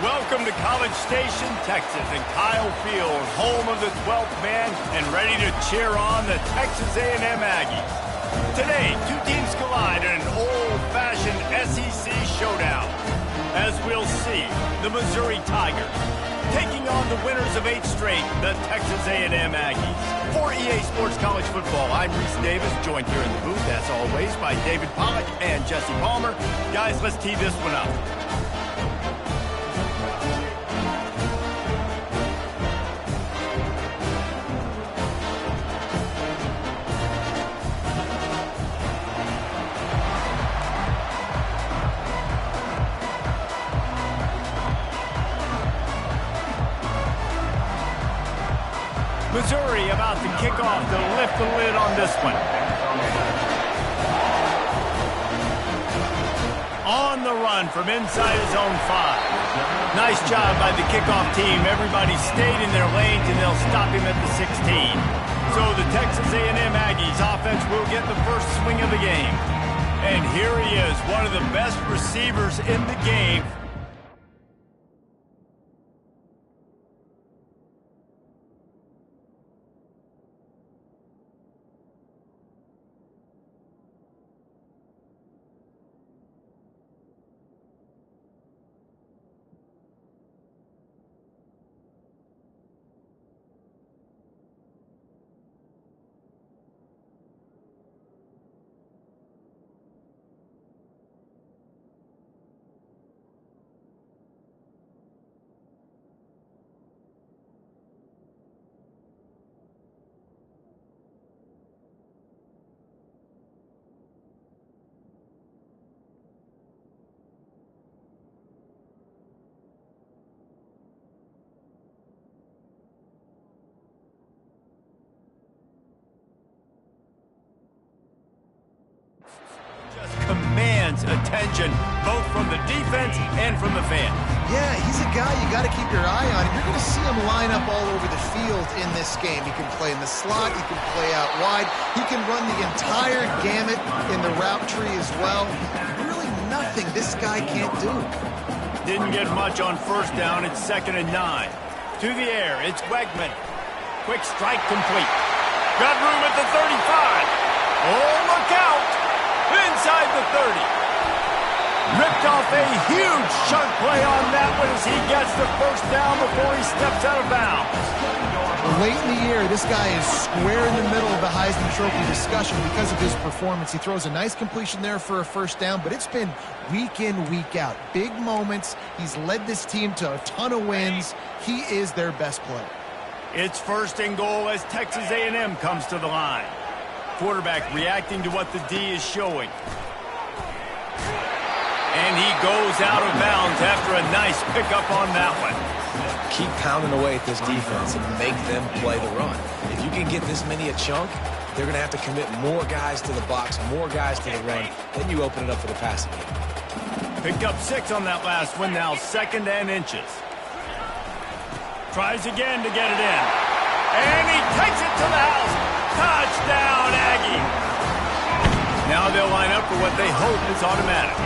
Welcome to College Station, Texas, and Kyle Field, home of the 12th man, and ready to cheer on the Texas A&M Aggies. Today, two teams collide in an old-fashioned SEC showdown. As we'll see, the Missouri Tigers taking on the winners of 8 straight, the Texas A&M Aggies. For EA Sports College Football, I'm Reese Davis, joined here in the booth, as always, by David Pollack and Jesse Palmer. Guys, let's tee this one up. Missouri about to kick off to lift the lid on this one. On the run from inside his own 5. Nice job by the kickoff team. Everybody stayed in their lanes, and they'll stop him at the 16. So the Texas A&M Aggies offense will get the first swing of the game. And here he is, one of the best receivers in the game. Commands attention both from the defense and from the fans. Yeah, he's a guy you got to keep your eye on. You're going to see him line up all over the field in this game. He can play in the slot, he can play out wide, he can run the entire gamut in the route tree as well. Really nothing this guy can't do. Didn't get much on first down. It's 2nd and 9. To the air, it's Wegman. Quick strike complete. Got room at the 35. Oh, look out! Inside the 30. Ripped off a huge chunk play on that one as he gets the first down before he steps out of bounds. Late in the year, this guy is square in the middle of the Heisman Trophy discussion because of his performance. He throws a nice completion there for a first down, but it's been week in, week out. Big moments. He's led this team to a ton of wins. He is their best player. It's 1st and goal as Texas A&M comes to the line. Quarterback reacting to what the D is showing. And he goes out of bounds after a nice pickup on that one. Keep pounding away at this defense and make them play the run. If you can get this many a chunk, they're going to have to commit more guys to the box, more guys to the run. Then you open it up for the passing game. Picked up 6 on that last one, now 2nd and inches. Tries again to get it in. And he takes it to the house. Touchdown, Aggie! Now they'll line up for what they hope is automatic.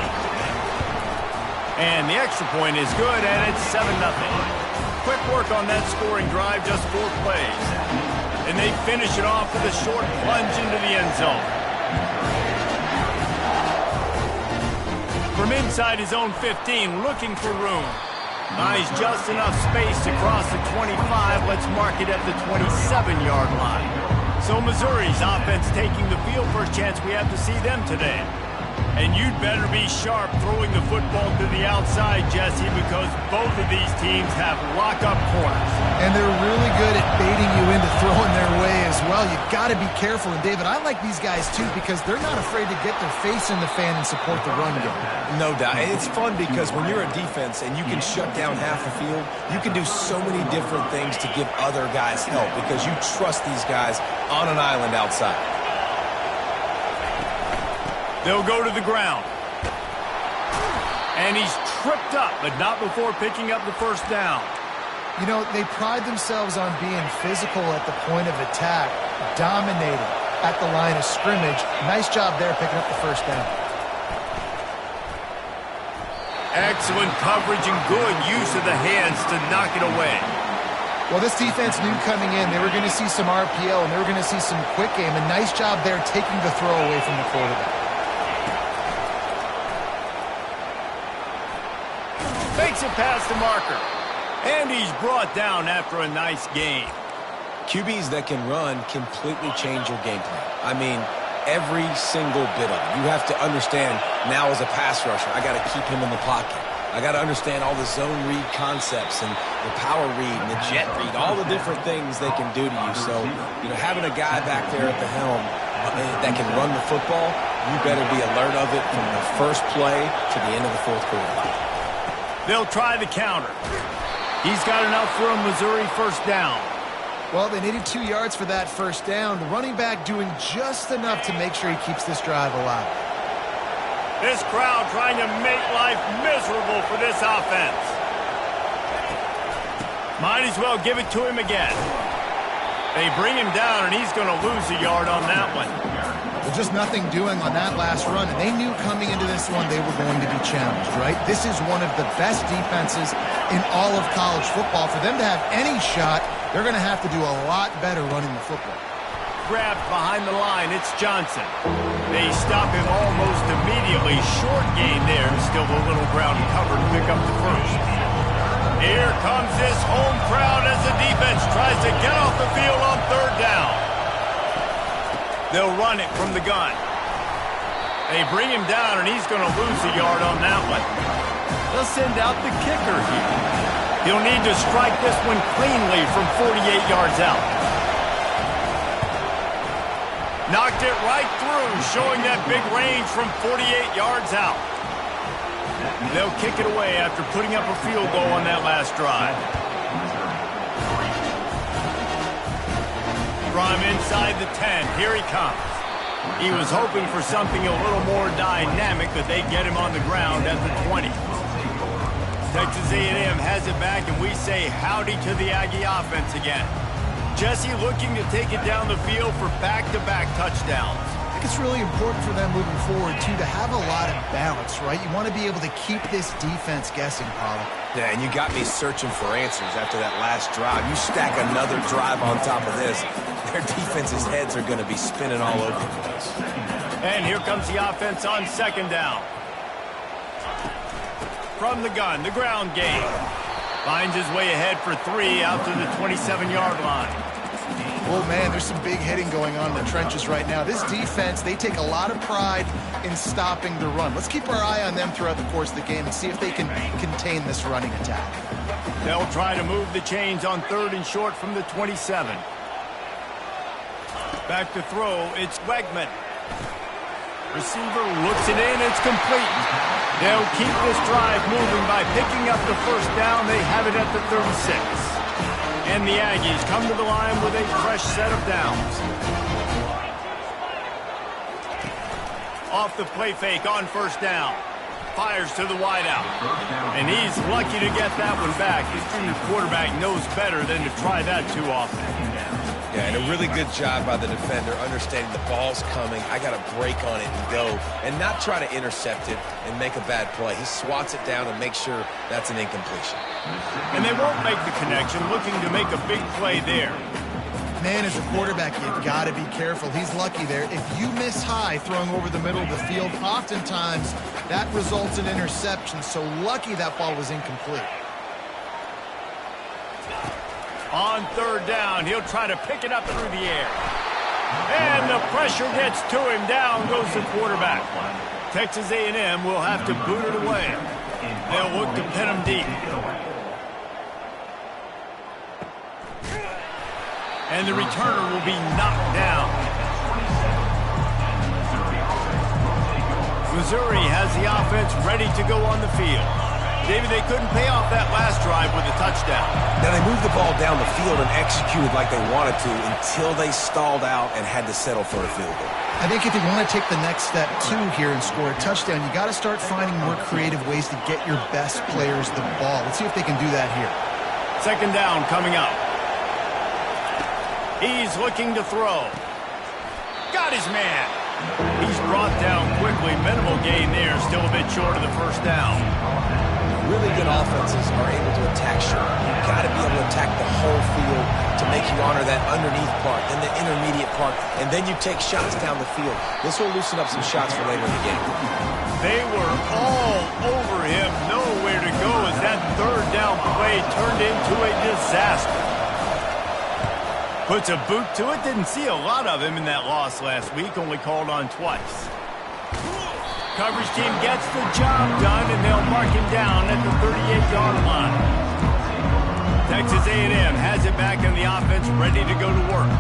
And the extra point is good, and it's 7-0. Quick work on that scoring drive, just 4 plays. And they finish it off with a short plunge into the end zone. From inside his own 15, looking for room. Nice, just enough space to cross the 25. Let's mark it at the 27-yard line. So Missouri's offense taking the field. First chance we have to see them today. And you'd better be sharp throwing the football to the outside, Jesse, because both of these teams have lock-up corners. And they're really good at baiting you into throwing their way as well. You've got to be careful. And, David, I like these guys, too, because they're not afraid to get their face in the fan and support the run game. No doubt. It's fun because when you're a defense and you can shut down half the field, you can do so many different things to give other guys help because you trust these guys on an island outside. They'll go to the ground. And he's tripped up, but not before picking up the first down. You know, they pride themselves on being physical at the point of attack, dominating. at the line of scrimmage. Nice job there picking up the first down. Excellent coverage and good use of the hands to knock it away. Well, this defense knew coming in they were going to see some RPO and they were going to see some quick game. A nice job there taking the throw away from the quarterback. Fakes it past the marker. And he's brought down after a nice gain. QBs that can run completely change your game plan. I mean, every single bit of it. You have to understand now as a pass rusher, I got to keep him in the pocket. I got to understand all the zone read concepts and the power read and the jet read, all the different things they can do to you. So, having a guy back there at the helm that can run the football, you better be alert of it from the first play to the end of the fourth quarter. They'll try the counter. He's got enough for a Missouri first down. Well, they needed 2 yards for that first down. The running back doing just enough to make sure he keeps this drive alive. This crowd trying to make life miserable for this offense. Might as well give it to him again. They bring him down, and he's going to lose a yard on that one. There's just nothing doing on that last run, and they knew coming into this one they were going to be challenged, right? This is one of the best defenses in all of college football. For them to have any shot, they're going to have to do a lot better running the football. Grabbed behind the line, it's Johnson. They stop him almost immediately. Short gain there, still a little ground covered to pick up the first. Here comes this home crowd as the defense tries to get off the field on third down. They'll run it from the gun. They bring him down, and he's going to lose a yard on that one. They'll send out the kicker here. He'll need to strike this one cleanly from 48 yards out. Knocked it right through, showing that big range from 48 yards out. They'll kick it away after putting up a field goal on that last drive. From inside the 10, here he comes. He was hoping for something a little more dynamic, but they get him on the ground at the 20. Texas A&M has it back, and we say howdy to the Aggie offense again. Jesse looking to take it down the field for back-to-back touchdowns. I think it's really important for them moving forward, too, to have a lot of balance, right? You want to be able to keep this defense guessing, Paulo. Yeah, and you got me searching for answers after that last drive. You stack another drive on top of this, their defense's heads are going to be spinning all over the place. And here comes the offense on second down. From the gun, the ground game. Finds his way ahead for 3 out to the 27-yard line. Oh, man, there's some big hitting going on in the trenches right now. This defense, they take a lot of pride in stopping the run. Let's keep our eye on them throughout the course of the game and see if they can contain this running attack. They'll try to move the chains on third and short from the 27. Back to throw, it's Wegman. Receiver looks it in, it's complete. They'll keep this drive moving by picking up the first down. They have it at the 36. And the Aggies come to the line with a fresh set of downs. Off the play fake on first down. Fires to the wideout. And he's lucky to get that one back. His junior quarterback knows better than to try that too often. Yeah, and a really good job by the defender understanding the ball's coming. I got to break on it and go and not try to intercept it and make a bad play. He swats it down and makes sure that's an incompletion. And they won't make the connection, looking to make a big play there. Man, as a quarterback, you've got to be careful. He's lucky there. If you miss high throwing over the middle of the field, oftentimes that results in interception. So lucky that ball was incomplete. On third down, he'll try to pick it up through the air. And the pressure gets to him. Down goes the quarterback. Texas A&M will have to boot it away. They'll look to pin him deep. And the returner will be knocked down. Missouri has the offense ready to go on the field. David, they couldn't pay off that last drive with a touchdown. Now, they moved the ball down the field and executed like they wanted to until they stalled out and had to settle for a field goal. I think if they want to take the next step, too, here and score a touchdown, you got to start finding more creative ways to get your best players the ball. Let's see if they can do that here. Second down coming up. He's looking to throw. got his man. He's brought down quickly. Minimal gain there. Still a bit short of the first down. Really good offenses are able to attack short. You've got to be able to attack the whole field to make you honor that underneath part, then the intermediate part, and then you take shots down the field. This will loosen up some shots for later in the game. They were all over him. Nowhere to go as that third down play turned into a disaster. Puts a boot to it. Didn't see a lot of him in that loss last week. Only called on twice. Coverage team gets the job done, and they'll mark him down at the 38-yard line. Texas A&M has it back in the offense, ready to go to work.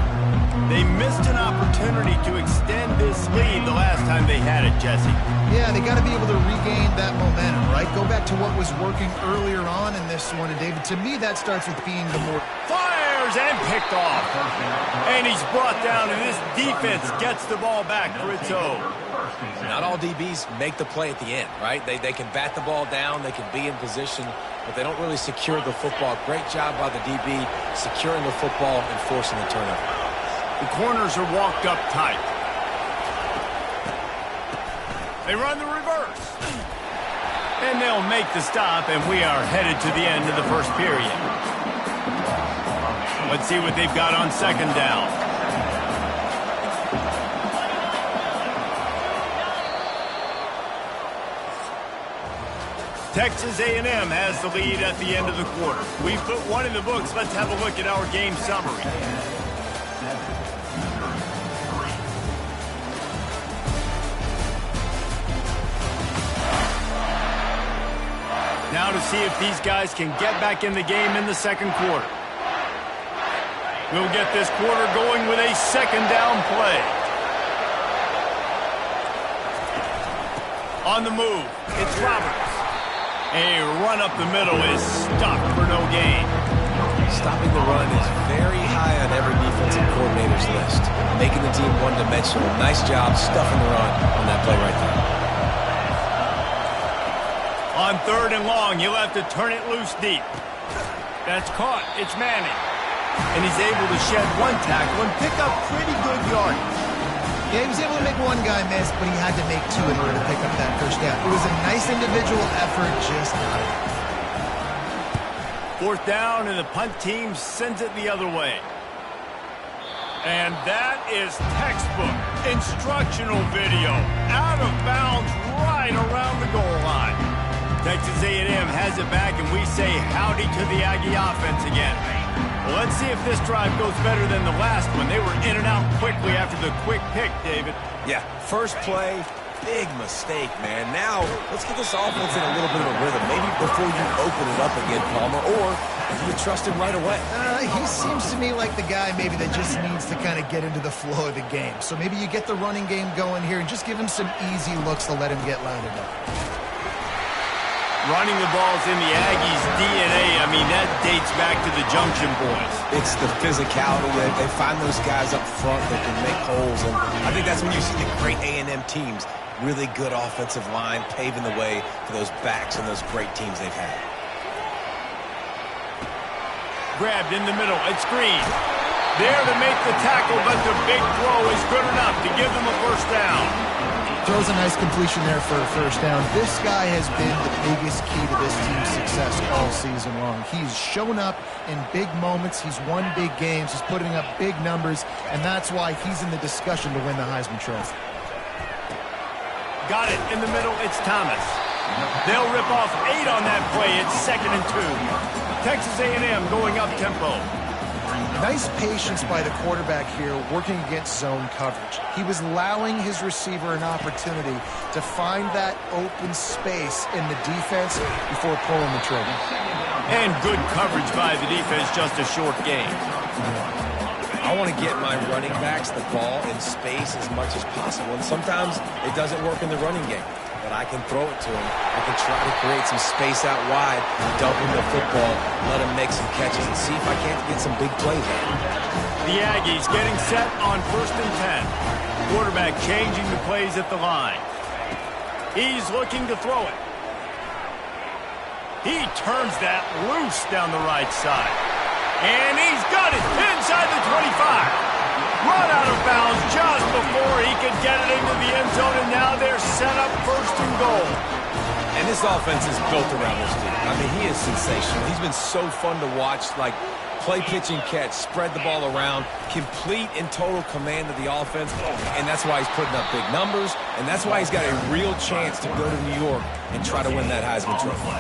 They missed an opportunity to extend this lead the last time they had it, Jesse. Yeah, they got to be able to regain that momentum, right? Go back to what was working earlier on in this one, and David, to me, that starts with being the more... Fires and picked off. And he's brought down, and this defense gets the ball back for its own. Not all DBs make the play at the end, right? They can bat the ball down, they can be in position, but they don't really secure the football. Great job by the DB securing the football and forcing the turnover. The corners are walked up tight. They run the reverse. And they'll make the stop, and we are headed to the end of the first period. Let's see what they've got on second down. Texas A&M has the lead at the end of the quarter. We put one in the books. Let's have a look at our game summary. Now to see if these guys can get back in the game in the second quarter. We'll get this quarter going with a second down play. On the move, it's Roberts. A run up the middle is stopped for no gain. Stopping the run is very high on every defensive coordinator's list. Making the team one-dimensional. Nice job stuffing the run on that play right there. On third and long, you'll have to turn it loose deep. That's caught. It's Manning. And he's able to shed one tackle and pick up pretty good yardage. Yeah, he was able to make one guy miss, but he had to make two in order to pick up that first down. It was a nice individual effort, just not enough. Fourth down, and the punt team sends it the other way. And that is textbook instructional video. Out of bounds right around the goal line. Texas A&M has it back, and we say howdy to the Aggie offense again. Well, let's see if this drive goes better than the last one. They were in and out quickly after the quick pick, David. Yeah, first play, big mistake, man. Now, let's get this offense in a little bit of a rhythm. Maybe before you open it up again, Palmer, or you trust him right away. He seems to me like the guy maybe that just needs to kind of get into the flow of the game. So maybe you get the running game going here and just give him some easy looks to let him get loaded up. Running the ball's in the Aggies' DNA. I mean, that dates back to the Junction Boys. It's the physicality. They find those guys up front that can make holes, and I think that's when you see the great A&M teams. Really good offensive line, paving the way for those backs and those great teams they've had. Grabbed in the middle. It's Green. There to make the tackle, but the big throw is good enough to give them a first down. Throws a nice completion there for a first down. This guy has been the biggest key to this team's success all season long. He's shown up in big moments. He's won big games. He's putting up big numbers, and that's why he's in the discussion to win the Heisman Trophy. Got it in the middle. It's Thomas. They'll rip off 8 on that play. It's 2nd and 2. Texas A&M going up tempo. Nice patience by the quarterback here working against zone coverage. He was allowing his receiver an opportunity to find that open space in the defense before pulling the trigger. And good coverage by the defense, just a short gain. I want to get my running backs the ball in space as much as possible. And sometimes it doesn't work in the running game. But I can throw it to him. I can try to create some space out wide, dump him the football, let him make some catches, and see if I can't get some big plays there. The Aggies getting set on 1st and 10. Quarterback changing the plays at the line. He's looking to throw it. He turns that loose down the right side. And he's got it inside the 25. Run out of bounds just before he could get it into the end zone, and now they're set up first and goal. And this offense is built around this dude. I mean, he is sensational. He's been so fun to watch, like play, pitch, and catch, spread the ball around, complete and total command of the offense, and that's why he's putting up big numbers, and that's why he's got a real chance to go to New York and try to win that Heisman Trophy.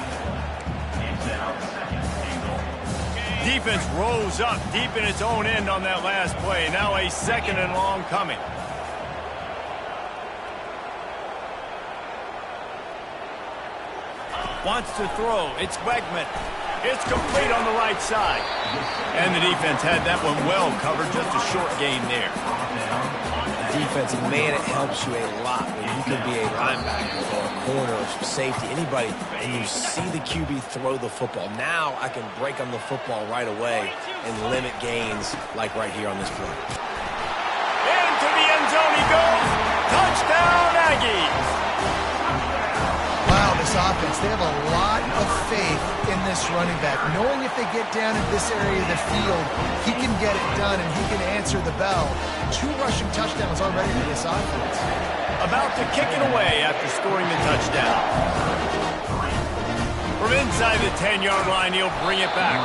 Defense rose up deep in its own end on that last play. Now a second and long coming. Wants to throw. It's Wegman. It's complete on the right side. And the defense had that one well covered. Just a short gain there. Defense, man, it helps you a lot when you can be a linebacker or a corner or safety, anybody, and you see the QB throw the football. Now I can break on the football right away and limit gains like right here on this play. Into the end zone he goes. Touchdown, Aggies. Wow, this offense, they have a lot of faith in this running back. Knowing if they get down in this area of the field, he can get it done and he can answer the bell. 2 rushing touchdowns already for this offense. About to kick it away after scoring the touchdown. From inside the 10-yard line, he'll bring it back.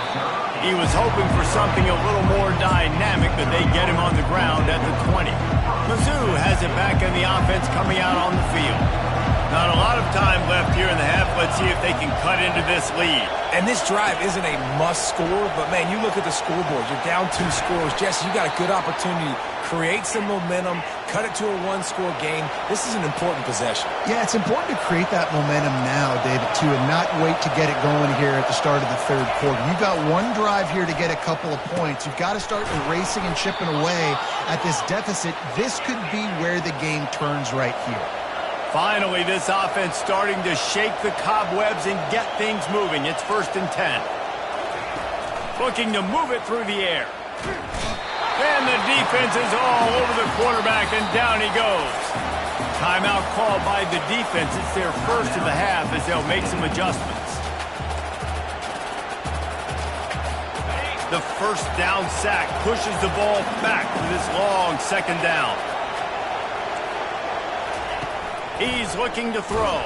He was hoping for something a little more dynamic, but they get him on the ground at the 20. Mizzou has it back in the offense coming out on the field. Not a lot of time left here in the half. Let's see if they can cut into this lead. And this drive isn't a must score, but, man, you look at the scoreboard. You're down 2 scores. Jesse, you got a good opportunity. Create some momentum. Cut it to a 1-score game. This is an important possession. Yeah, it's important to create that momentum now, David, too, and not wait to get it going here at the start of the third quarter. You've got 1 drive here to get a couple of points. You've got to start erasing and chipping away at this deficit. This could be where the game turns right here. Finally, this offense starting to shake the cobwebs and get things moving. It's 1st and 10. Looking to move it through the air. And the defense is all over the quarterback, and down he goes. Timeout called by the defense. It's their first of the half as they'll make some adjustments. The first down sack pushes the ball back for this long 2nd down. He's looking to throw.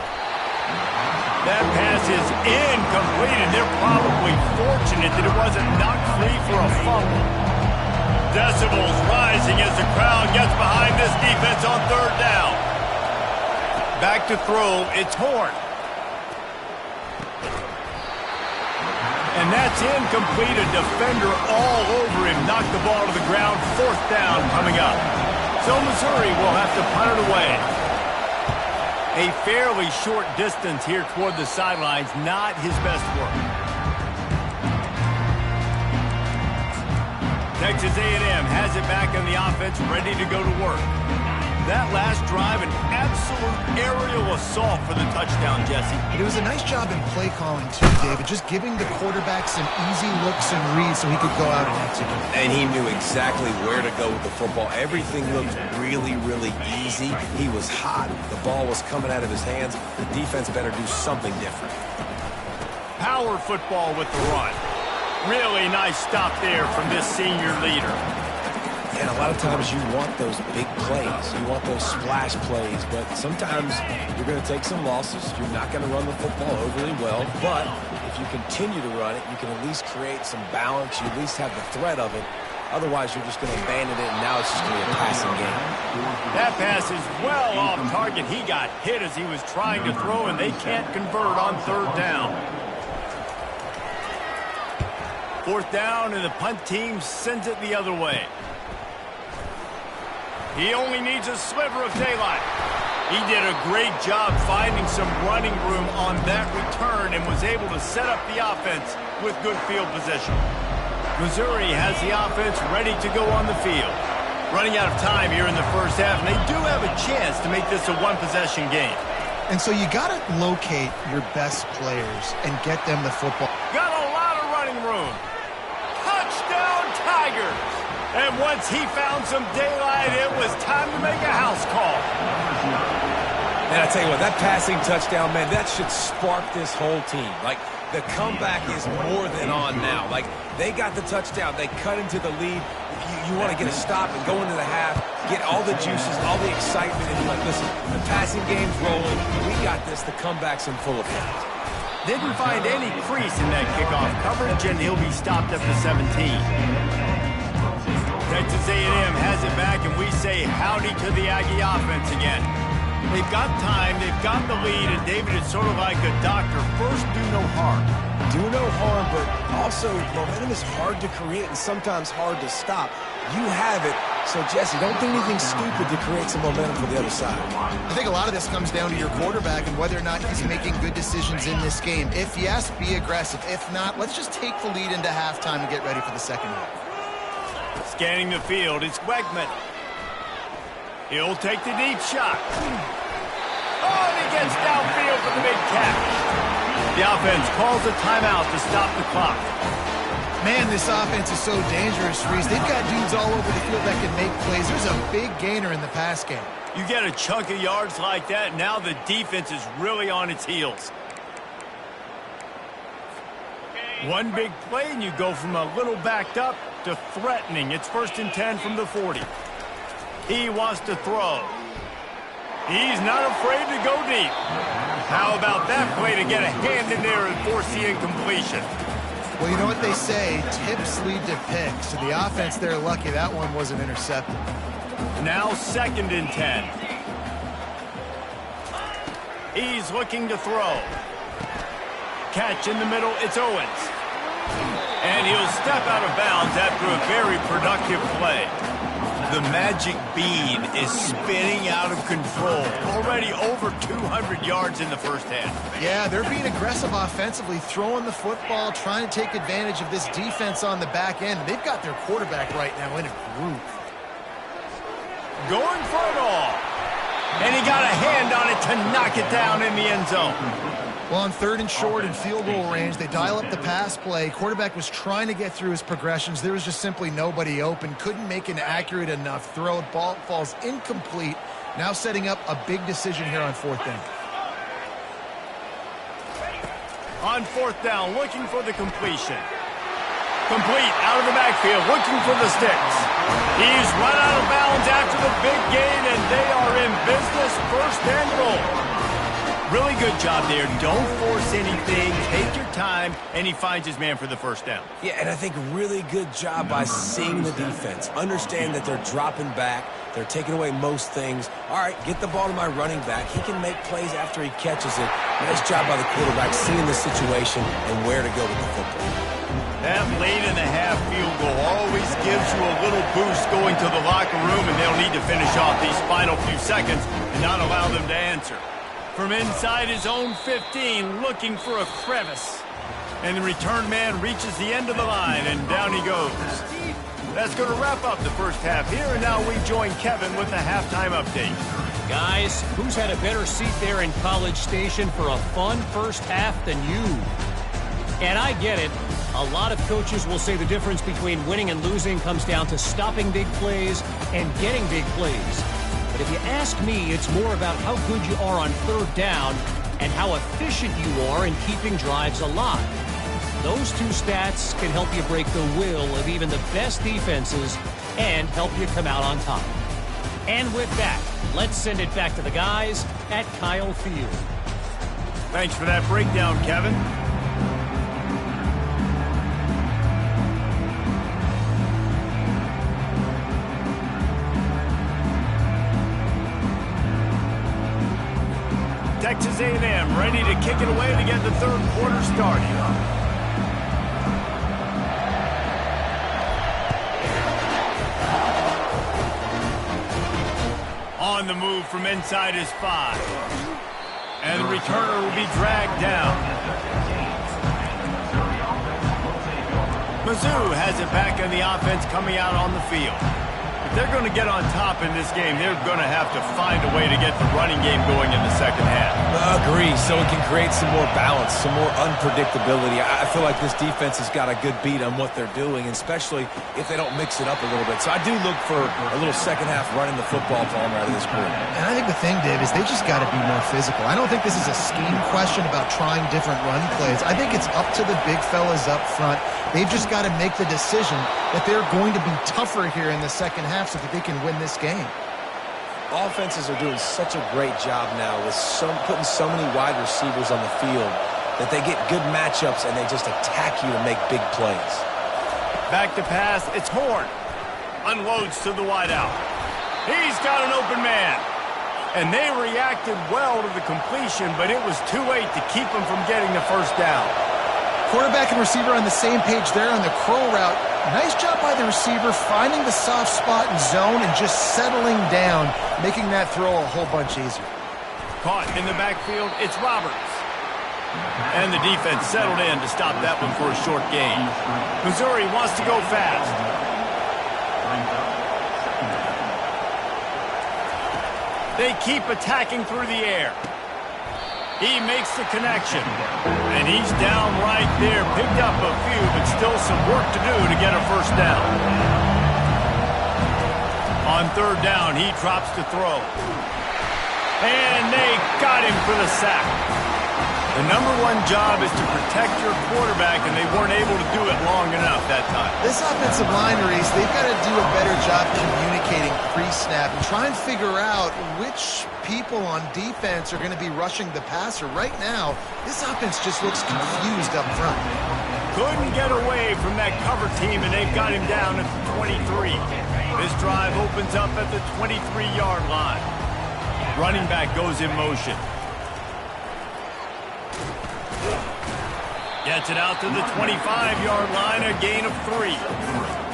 That pass is incomplete, and they're probably fortunate that it wasn't knocked free for a fumble. Decibels rising as the crowd gets behind this defense on 3rd down. Back to throw, it's Horn. And that's incomplete. A defender all over him. Knocked the ball to the ground. 4th down coming up. So Missouri will have to punt it away. A fairly short distance here toward the sidelines, not his best work. Texas A&M has it back in the offense, ready to go to work. That last drive, an absolute aerial assault for the touchdown, Jesse. But it was a nice job in play calling, too, David. Just giving the quarterback some easy looks and reads so he could go out and execute. And he knew exactly where to go with the football. Everything looked really, really easy. He was hot. The ball was coming out of his hands. The defense better do something different. Power football with the run. Really nice stop there from this senior leader. And a lot of times you want those big plays. You want those splash plays. But sometimes you're going to take some losses. You're not going to run the football overly well. But if you continue to run it, you can at least create some balance. You at least have the threat of it. Otherwise, you're just going to abandon it, and now it's just going to be a passing game. That pass is well off target. He got hit as he was trying to throw, and they can't convert on 3rd down. 4th down, and the punt team sends it the other way. He only needs a sliver of daylight. He did a great job finding some running room on that return and was able to set up the offense with good field position. Missouri has the offense ready to go on the field. Running out of time here in the 1st half, and they do have a chance to make this a 1-possession game. And so you got to locate your best players and get them the football. Got a lot of running room. Touchdown, Tigers! And once he found some daylight, it was time to make a house call. And I tell you what, that passing touchdown, man, that should spark this whole team. Like, the comeback is more than on now. Like, they got the touchdown. They cut into the lead. You want to get a stop and go into the half, get all the juices, all the excitement, and you're like, listen, the passing game's rolling. We got this. The comeback's in full effect. Didn't find any crease in that kickoff coverage, and he'll be stopped up to 17. Texas A&M has it back, and we say howdy to the Aggie offense again. They've got time, they've got the lead, and David, it's sort of like a doctor. First, do no harm. Do no harm, but also momentum is hard to create and sometimes hard to stop. You have it, so Jesse, don't do anything stupid to create some momentum for the other side. I think a lot of this comes down to your quarterback and whether or not he's making good decisions in this game. If yes, be aggressive. If not, let's just take the lead into halftime and get ready for the second half. Scanning the field, it's Wegman. He'll take the deep shot. Oh, and he gets downfield for the big catch. The offense calls a timeout to stop the clock. Man, this offense is so dangerous, Reese. They've got dudes all over the field that can make plays. There's a big gainer in the pass game. You get a chunk of yards like that, now the defense is really on its heels. One big play, and you go from a little backed up to threatening. It's 1st and 10 from the 40. He wants to throw. He's not afraid to go deep. How about that play to get a hand in there and force the incompletion? Well, you know what they say, tips lead to picks. So the offense, they're lucky that one wasn't intercepted. Now 2nd and 10. He's looking to throw. Catch in the middle, it's Owens. And he'll step out of bounds after a very productive play. The magic bean is spinning out of control. Already over 200 yards in the first half. Yeah, they're being aggressive offensively, throwing the football, trying to take advantage of this defense on the back end. They've got their quarterback right now in a groove. Going for it all. And he got a hand on it to knock it down in the end zone. Well, on 3rd and short and field goal range, they dial up the pass play. Quarterback was trying to get through his progressions. There was just simply nobody open. Couldn't make an accurate enough throw. Ball falls incomplete. Now setting up a big decision here on 4th down. On 4th down, looking for the completion. Complete, out of the backfield, looking for the sticks. He's run out of bounds after the big gain, and they are in business. 1st and goal. Really good job there. Don't force anything. Take your time, and he finds his man for the 1st down. Yeah, and I think really good job by seeing the defense. Understand that they're dropping back. They're taking away most things. All right, get the ball to my running back. He can make plays after he catches it. Nice job by the quarterback seeing the situation and where to go with the football. That late in the half field goal always gives you a little boost going to the locker room, and they'll need to finish off these final few seconds and not allow them to answer. From inside his own 15, looking for a crevice. And the return man reaches the end of the line, and down he goes. That's going to wrap up the first half here, and now we join Kevin with the halftime update. Guys, who's had a better seat there in College Station for a fun first half than you? And I get it. A lot of coaches will say the difference between winning and losing comes down to stopping big plays and getting big plays. But if you ask me, it's more about how good you are on 3rd down and how efficient you are in keeping drives alive. Those two stats can help you break the will of even the best defenses and help you come out on top. And with that, let's send it back to the guys at Kyle Field. Thanks for that breakdown, Kevin. Texas A&M ready to kick it away to get the 3rd quarter started. On the move from inside his 5. And the returner will be dragged down. Mizzou has it back on the offense coming out on the field. If they're going to get on top in this game, they're going to have to find a way to get the running game going in the second half. Agree, so it can create some more balance, some more unpredictability. I feel like this defense has got a good beat on what they're doing, especially if they don't mix it up a little bit. So I do look for a little second half running the football ball out of this group. And I think the thing, Dave, is they just got to be more physical. I don't think this is a scheme question about trying different run plays. I think it's up to the big fellas up front. They've just got to make the decision that they're going to be tougher here in the second half half so that they can win this game. Offenses are doing such a great job now with putting so many wide receivers on the field that they get good matchups and they just attack you to make big plays. Back to pass. It's Horn. Unloads to the wideout. He's got an open man. And they reacted well to the completion, but it was too late to keep him from getting the first down. Quarterback and receiver on the same page there on the curl route. Nice job by the receiver finding the soft spot in zone and just settling down, making that throw a whole bunch easier. Caught in the backfield, it's Roberts. And the defense settled in to stop that one for a short gain. Missouri wants to go fast. They keep attacking through the air. He makes the connection. And he's down right there. Picked up a few, but still some work to do to get a first down. On third down, he drops to throw. And they got him for the sack. The number one job is to protect your quarterback, and they weren't able to do it long enough that time. This offensive line, Reese, they've got to do a better job communicating pre-snap and try and figure out which people on defense are going to be rushing the passer. Right now, this offense just looks confused up front. Couldn't get away from that cover team, and they've got him down at the 23. This drive opens up at the 23-yard line. Running back goes in motion. Gets it out to the 25-yard line, a gain of 3.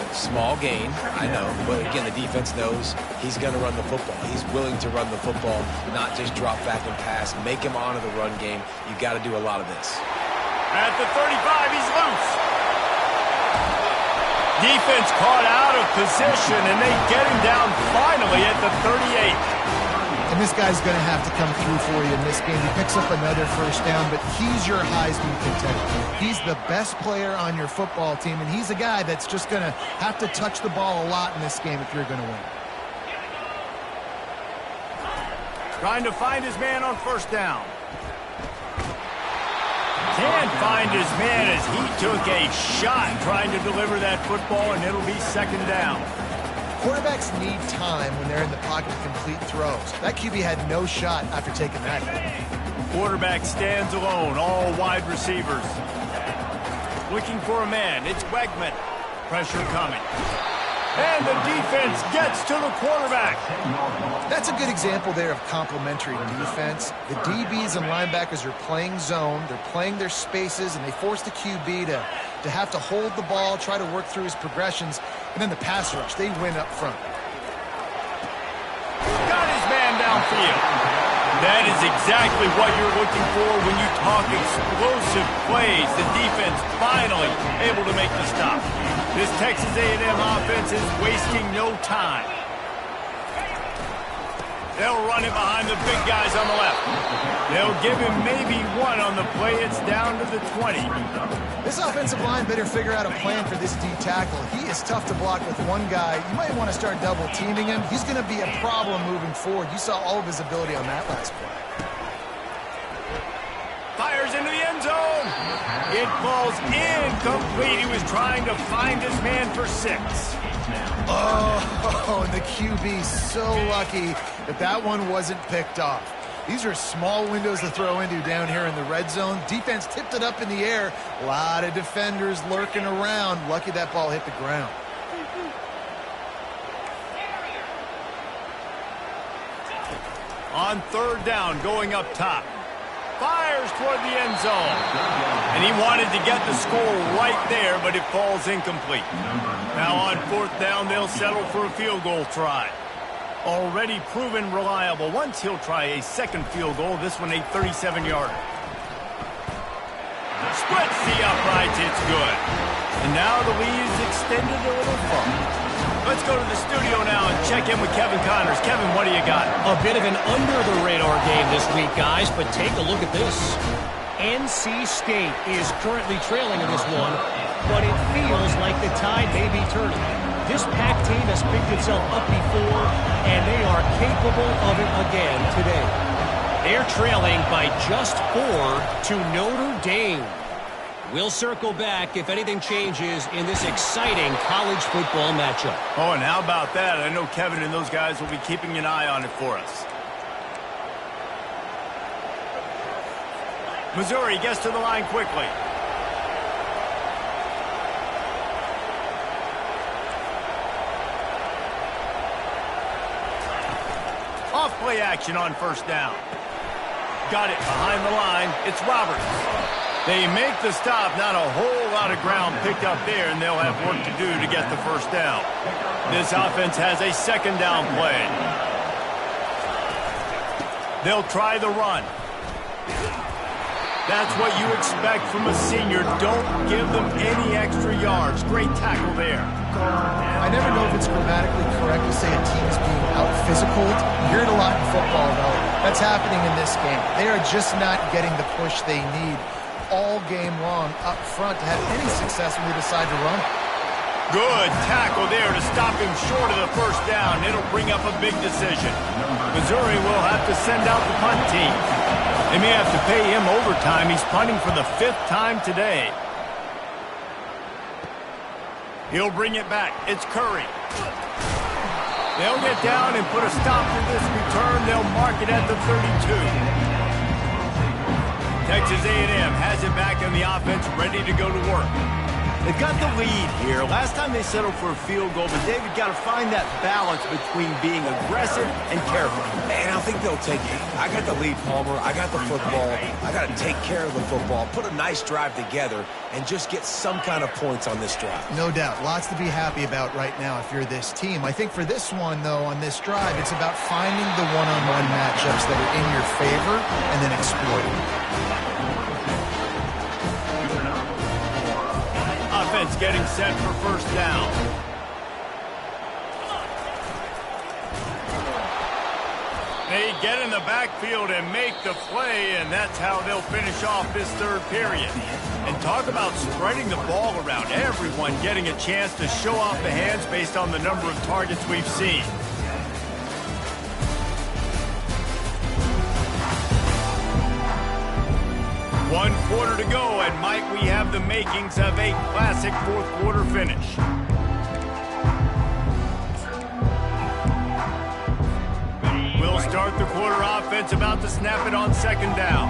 Small gain, I know, but again, the defense knows he's going to run the football. He's willing to run the football, not just drop back and pass, make him honor the run game. You got to do a lot of this. At the 35, he's loose. Defense caught out of position, and they get him down finally at the 38. And this guy's going to have to come through for you in this game. He picks up another first down, but he's your Heisman contender. He's the best player on your football team, and he's a guy that's just going to have to touch the ball a lot in this game if you're going to win. Trying to find his man on first down. Can't find his man as he took a shot trying to deliver that football, and it'll be second down. Quarterbacks need time when they're in the pocket to complete throws. That QB had no shot after taking that hit. Quarterback stands alone, all wide receivers. Looking for a man, it's Wegman. Pressure coming. And the defense gets to the quarterback. That's a good example there of complementary defense. The DBs and linebackers are playing zone, they're playing their spaces, and they force the QB to have to hold the ball, try to work through his progressions, and then the pass rush, they win up front. Got his man downfield. That is exactly what you're looking for when you talk explosive plays. The defense finally able to make the stop. This Texas A&M offense is wasting no time. They'll run it behind the big guys on the left. They'll give him maybe one on the play. It's down to the 20. This offensive line better figure out a plan for this D tackle. He is tough to block with one guy. You might want to start double teaming him. He's going to be a problem moving forward. You saw all of his ability on that last play. Fires into the end zone. It falls incomplete. He was trying to find his man for 6. Oh, and the QB so lucky that one wasn't picked off. These are small windows to throw into down here in the red zone. Defense tipped it up in the air. A lot of defenders lurking around. Lucky that ball hit the ground. On third down, going up top. Fires toward the end zone. And he wanted to get the score right there, but it falls incomplete. Now on fourth down, they'll settle for a field goal try. Already proven reliable. Once he'll try a second field goal, this one a 37-yarder. Splits the uprights, it's good. And now the lead is extended a little further. Let's go to the studio now and check in with Kevin Connors. Kevin, what do you got? A bit of an under-the-radar game this week, guys, but take a look at this. NC State is currently trailing in this one, but it feels like the tide may be turning. This Pac team has picked itself up before, and they are capable of it again today. They're trailing by just 4 to Notre Dame. We'll circle back if anything changes in this exciting college football matchup. Oh, and how about that? I know Kevin and those guys will be keeping an eye on it for us. Missouri gets to the line quickly. Off play action on first down. Got it behind the line. It's Roberts. They make the stop. Not a whole lot of ground picked up there, and they'll have work to do to get the first down. This offense has a second down play. They'll try the run. That's what you expect from a senior. Don't give them any extra yards. Great tackle there. I never know if it's grammatically correct to say a team is being out-physicaled. You hear it a lot in football, though. That's happening in this game. They are just not getting the push they need all game long up front to have any success when they decide to run it. Good tackle there to stop him short of the first down. It'll bring up a big decision. Missouri will have to send out the punt team. They may have to pay him overtime. He's punting for the 5th time today. He'll bring it back. It's Curry. They'll get down and put a stop to this return. They'll mark it at the 32. Texas A&M has it back in the offense, ready to go to work. They've got the lead here. Last time they settled for a field goal, but David got to find that balance between being aggressive and careful. And I think they'll take it. I got the lead, Palmer. I got the football. I got to take care of the football, put a nice drive together, and just get some kind of points on this drive. No doubt. Lots to be happy about right now if you're this team. I think for this one, though, on this drive, it's about finding the one-on-one matchups that are in your favor and then exploiting. Offense getting set for first down. They get in the backfield and make the play, and that's how they'll finish off this third period. And talk about spreading the ball around. Everyone getting a chance to show off the hands based on the number of targets we've seen. One quarter to go, and might we have the makings of a classic fourth quarter finish. We'll start the quarter offense, about to snap it on second down.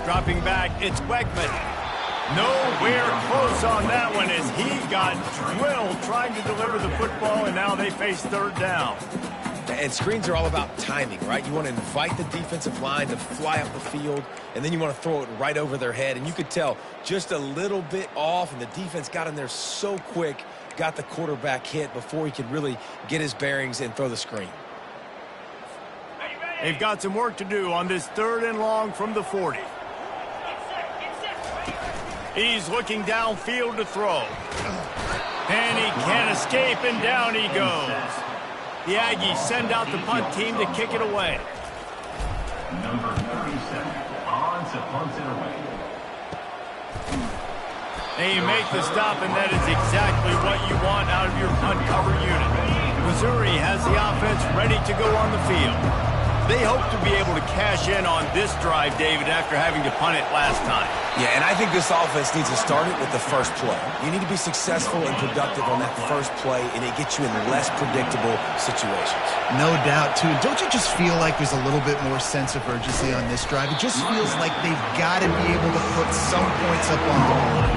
Dropping back, it's Wegman. Nowhere close on that one as he got drilled trying to deliver the football, and now they face third down. And screens are all about timing, right? You want to invite the defensive line to fly up the field, and then you want to throw it right over their head. And you could tell just a little bit off, and the defense got in there so quick, got the quarterback hit before he could really get his bearings and throw the screen. They've got some work to do on this 3rd and long from the 40. He's looking downfield to throw. And he can't escape, and down he goes. The Aggies send out the punt team to kick it away. Number 37, on to punt it away. They make the stop, and that is exactly what you want out of your punt cover unit. Missouri has the offense ready to go on the field. They hope to be able to cash in on this drive, David, after having to punt it last time. Yeah, and I think this offense needs to start it with the first play. You need to be successful and productive on that first play, and it gets you in less predictable situations. No doubt, too. Don't you just feel like there's a little bit more sense of urgency on this drive? It just feels like they've got to be able to put some points up on the board.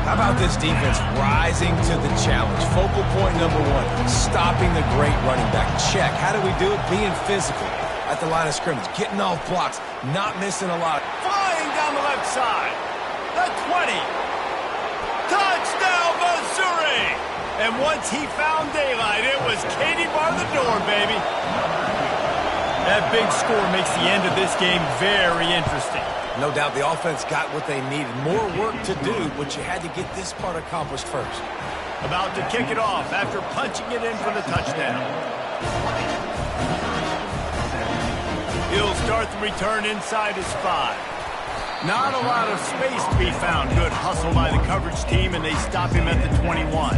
How about this defense rising to the challenge? Focal point number 1, stopping the great running back. Check. How do we do it? Being physical at the line of scrimmage, getting off blocks, not missing a lot. Flying down the left side. The 20. Touchdown, Missouri! And once he found daylight, it was Katie bar the door, baby. That big score makes the end of this game very interesting. No doubt the offense got what they needed. More work to do, but you had to get this part accomplished first. About to kick it off after punching it in for the touchdown. He'll start the return inside his 5. Not a lot of space to be found. Good hustle by the coverage team, and they stop him at the 21.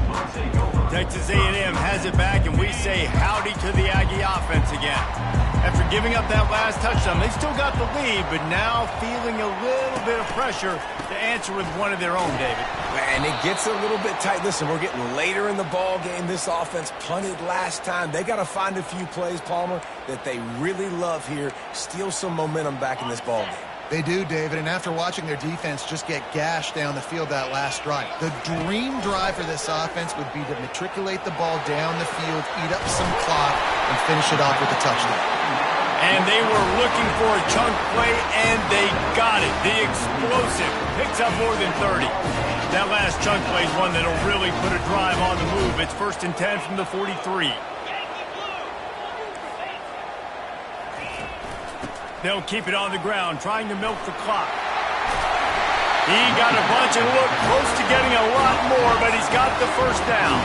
Texas A&M has it back, and we say howdy to the Aggie offense again. After giving up that last touchdown, they still got the lead, but now feeling a little bit of pressure to answer with one of their own, David. And it gets a little bit tight. Listen, we're getting later in the ball game. This offense punted last time. They got to find a few plays, Palmer, that they really love here. Steal some momentum back in this ball game. They do, David, and after watching their defense just get gashed down the field that last drive, the dream drive for this offense would be to matriculate the ball down the field, eat up some clock, and finish it off with a touchdown. And they were looking for a chunk play, and they got it. The explosive picks up more than 30. That last chunk play is one that will really put a drive on the move. It's 1st and 10 from the 43. They'll keep it on the ground, trying to milk the clock. He got a bunch and looked close to getting a lot more, but he's got the first down.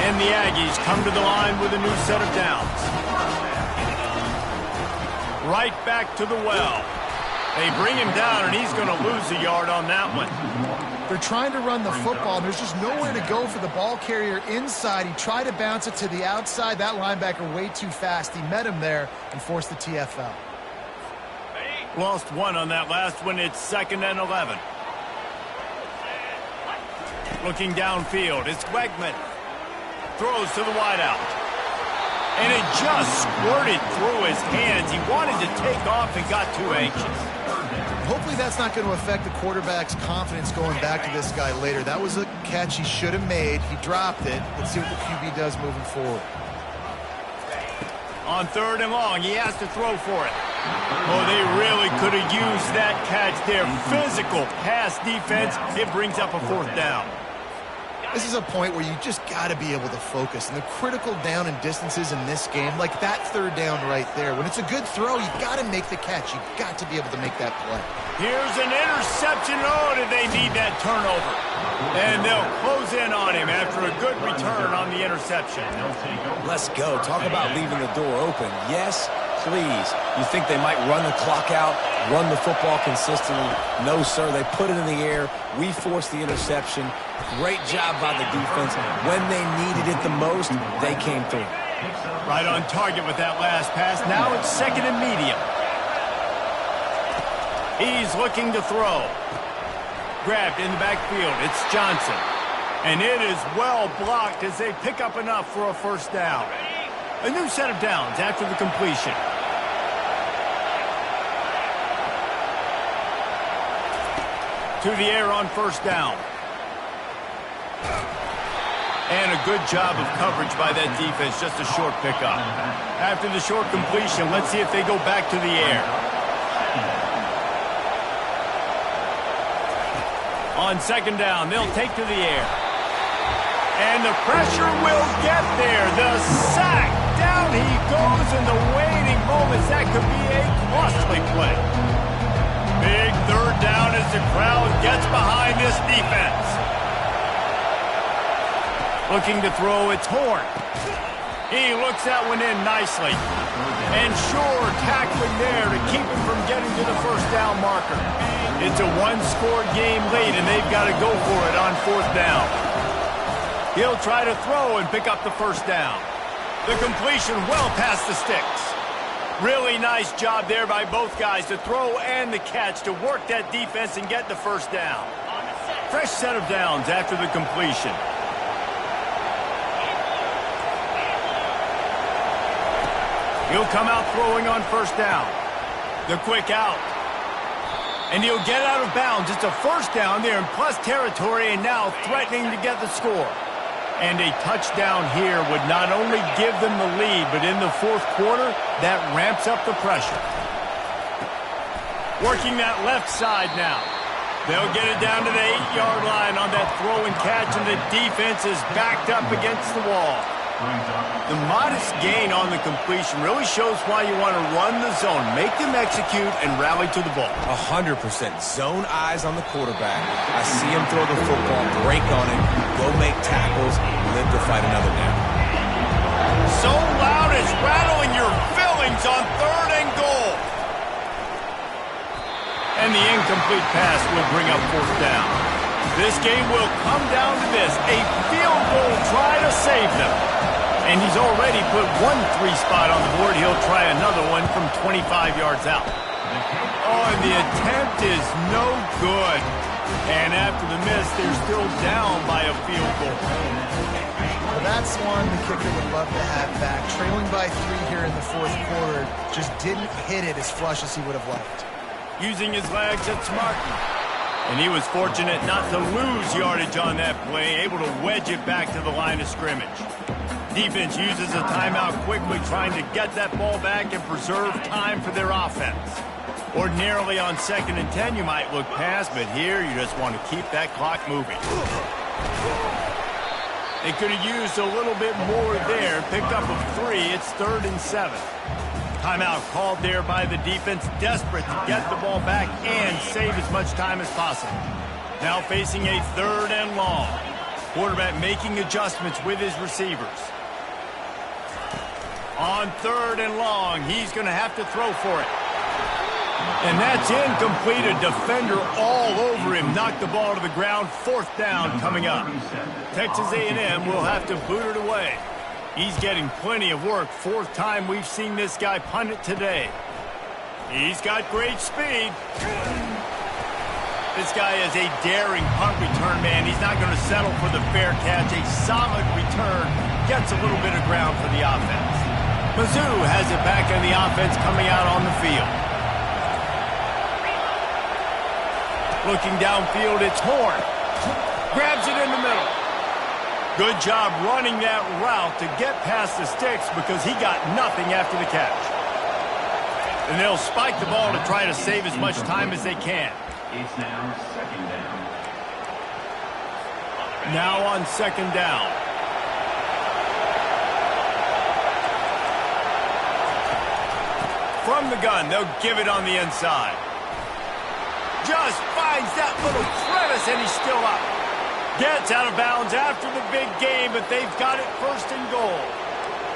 And the Aggies come to the line with a new set of downs. Right back to the well. They bring him down, and he's going to lose a yard on that one. They're trying to run the football, and there's just nowhere to go for the ball carrier inside. He tried to bounce it to the outside. That linebacker way too fast. He met him there and forced the TFL. Lost one on that last one. It's 2nd and 11. Looking downfield, it's Wegman. Throws to the wideout. And it just squirted through his hands. He wanted to take off and got too anxious. Hopefully that's not going to affect the quarterback's confidence going back to this guy later. That was a catch he should have made. He dropped it. Let's see what the QB does moving forward. On 3rd and long, he has to throw for it. Oh, they really could have used that catch there. Physical pass defense. It brings up a 4th down. This is a point where you just got to be able to focus. And the critical down and distances in this game, like that 3rd down right there, when it's a good throw, you got to make the catch. You got to be able to make that play. Here's an interception. Oh, did they need that turnover? And they'll close in on him after a good return on the interception. Let's go. Talk about leaving the door open. Yes, please. You think they might run the clock out, run the football consistently? No, sir. They put it in the air. We forced the interception. Great job by the defense. When they needed it the most, they came through. Right on target with that last pass. Now it's 2nd and medium. He's looking to throw. Grabbed in the backfield. It's Johnson. And it is well blocked as they pick up enough for a 1st down. A new set of downs after the completion. To the air on 1st down. And a good job of coverage by that defense. Just a short pickup. After the short completion, let's see if they go back to the air. On 2nd down, they'll take to the air. And the pressure will get there. The sack. Down he goes in the waiting moments. That could be a costly play. Big 3rd down as the crowd gets behind this defense. Looking to throw, it's Horn. He looks that one in nicely. And sure, tackling there to keep him from getting to the 1st down marker. It's a 1-score game late, and they've got to go for it on 4th down. He'll try to throw and pick up the 1st down. The completion well past the sticks. Really nice job there by both guys to throw and the catch to work that defense and get the 1st down. Fresh set of downs after the completion. He'll come out throwing on 1st down. The quick out. And he'll get out of bounds. It's a 1st down there in plus territory and now threatening to get the score. And a touchdown here would not only give them the lead, but in the 4th quarter, that ramps up the pressure. Working that left side now. They'll get it down to the 8-yard line on that throw and catch, and the defense is backed up against the wall. The modest gain on the completion really shows why you want to run the zone, make them execute, and rally to the ball. 100%. Zone eyes on the quarterback. I see him throw the football, break on it, go make tackles, live to fight another down. So loud it's rattling your fillings on 3rd and goal. And the incomplete pass will bring up 4th down. This game will come down to this. A field goal try to saved them. And he's already put one 3 spot on the board. He'll try another one from 25 yards out. Oh, and the attempt is no good. And after the miss, they're still down by a field goal. Well, that's one the kicker would love to have back. Trailing by 3 here in the fourth quarter, just didn't hit it as flush as he would have liked. Using his legs, it's Martin. And he was fortunate not to lose yardage on that play, able to wedge it back to the line of scrimmage. Defense uses a timeout quickly, trying to get that ball back and preserve time for their offense. Ordinarily on 2nd and 10, you might look past, but here you just want to keep that clock moving. They could have used a little bit more there, picked up a 3. It's 3rd and 7. Timeout called there by the defense, desperate to get the ball back and save as much time as possible. Now facing a 3rd and long. Quarterback making adjustments with his receivers. On 3rd and long, he's going to have to throw for it. And that's incomplete. A defender all over him. Knocked the ball to the ground. 4th down coming up. Texas A&M will have to boot it away. He's getting plenty of work. 4th time we've seen this guy punt it today. He's got great speed. This guy is a daring punt return man. He's not going to settle for the fair catch. A solid return. Gets a little bit of ground for the offense. Mizzou has it back in the offense coming out on the field. Looking downfield, it's Horn. Grabs it in the middle. Good job running that route to get past the sticks because he got nothing after the catch. And they'll spike the ball to try to save as much time as they can. It's now 2nd down. Now on 2nd down. From the gun, they'll give it on the inside. Just finds that little crevice and he's still up. Gets out of bounds after the big game, but they've got it 1st and goal.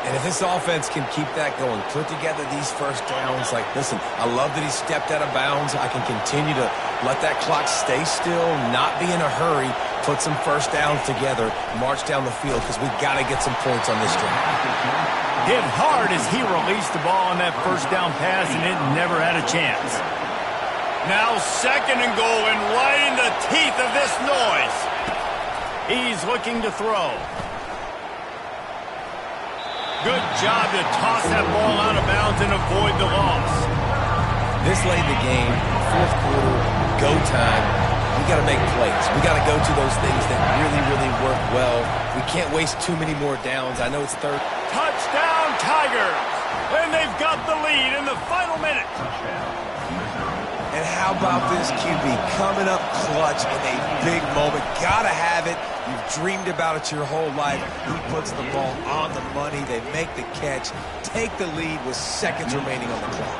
And if this offense can keep that going, put together these first downs, like, listen, I love that he stepped out of bounds. I can continue to let that clock stay still, not be in a hurry, put some first downs together, march down the field, because we've got to get some points on this drive. Hit hard as he released the ball on that 1st down pass, and it never had a chance. Now 2nd and goal, and right in the teeth of this noise. He's looking to throw. Good job to toss that ball out of bounds and avoid the loss. This late in the game, 4th quarter, go time. We got to make plays. We got to go to those things that really, really work well. We can't waste too many more downs. I know it's 3rd. Touchdown, Tigers! And they've got the lead in the final minute. And how about this QB coming up clutch in a big moment? Gotta have it. You've dreamed about it your whole life. He puts the ball on the money. They make the catch, take the lead with seconds remaining on the clock.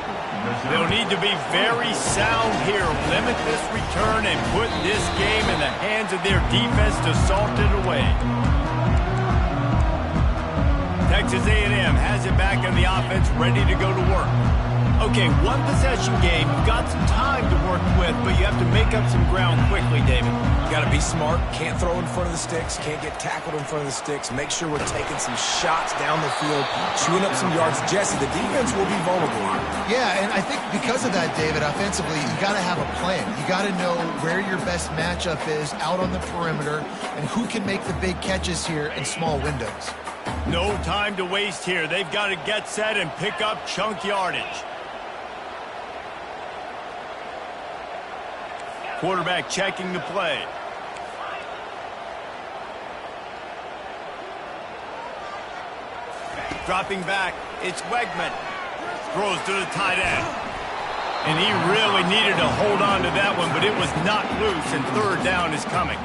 They'll need to be very sound here. Limit this return and put this game in the hands of their defense to salt it away. Texas A&M has it back in the offense, ready to go to work. Okay, 1 possession game. You've got some time to work with, but you have to make up some ground quickly, David. You got to be smart. Can't throw in front of the sticks. Can't get tackled in front of the sticks. Make sure we're taking some shots down the field, chewing up some yards. Jesse, the defense will be vulnerable here. Yeah, and I think because of that, David, offensively, you got to have a plan. You got to know where your best matchup is out on the perimeter and who can make the big catches here in small windows. No time to waste here. They've got to get set and pick up chunk yardage. Quarterback checking the play. Dropping back, it's Wegman. Throws to the tight end. And he really needed to hold on to that one, but it was not loose, and 3rd down is coming.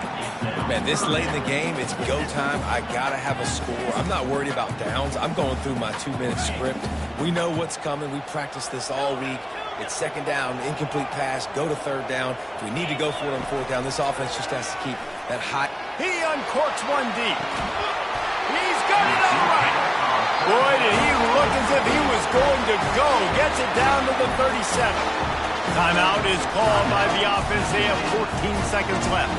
Man, this late in the game, it's go time. I got to have a score. I'm not worried about downs. I'm going through my 2-minute script. We know what's coming. We practiced this all week. It's 2nd down, incomplete pass, go to 3rd down. If we need to go for it on 4th down, this offense just has to keep that high. He uncorks one deep. He's got it all right. Boy, did he look as if he was going to go. Gets it down to the 37. Timeout is called by the offense. They have 14 seconds left.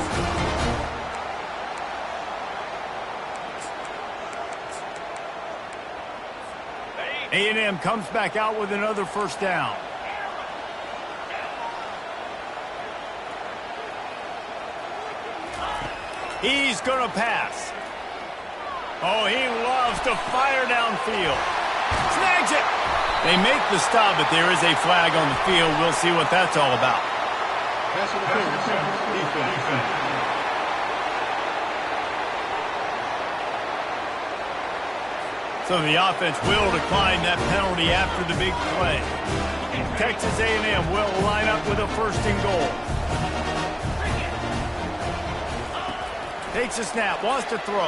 A&M comes back out with another first down. He's going to pass. Oh, he loves to fire downfield. Snags it. They make the stop, but there is a flag on the field. We'll see what that's all about. Pass interference. Defense. So the offense will decline that penalty after the big play. Texas A&M will line up with a first and goal. Takes a snap, wants to throw.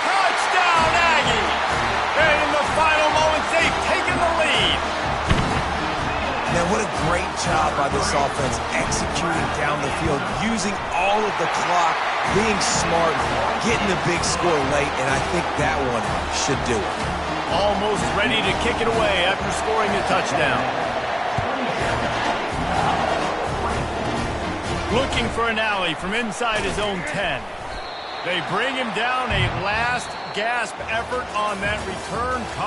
Touchdown, Aggie! And in the final moments, they've taken the lead. Man, what a great job by this offense executing down the field, using all of the clock, being smart, getting the big score late, and I think that one should do it. Almost ready to kick it away after scoring a touchdown. Looking for an alley from inside his own 10. They bring him down, a last gasp effort on that return.